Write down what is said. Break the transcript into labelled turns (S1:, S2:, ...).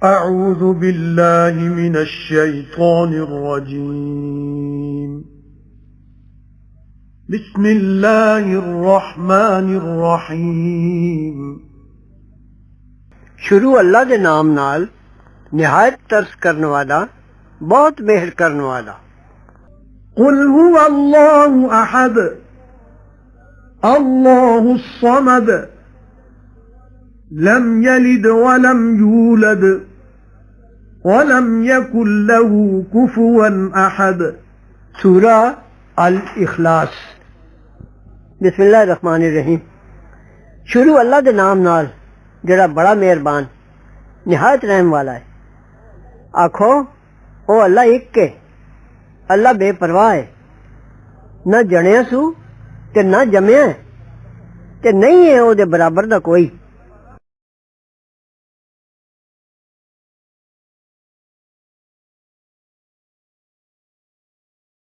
S1: أعوذ بالله من الشيطان الرجيم بسم الله الرحمن الرحيم
S2: شروع اللہ دے نام نال نہایت ترس کرنے والا بہت مہر کرنے والا۔
S1: قل هو الله أحد الله الصمد لم يلد ولم يولد ولم يكن له كفوا أحد۔
S2: سورہ الاخلاص۔ بسم اللہ الرحمن الرحیم۔ شروع اللہ دے نام نال جڑا بڑا مہربان نہایت رحم والا ہے۔ آکھو او اللہ ایک ہے، اللہ بے پرواہ ہے، نہ جنیا سو تے نہ جمیا ہے تے نہیں ہے او دے برابر دا کوئی۔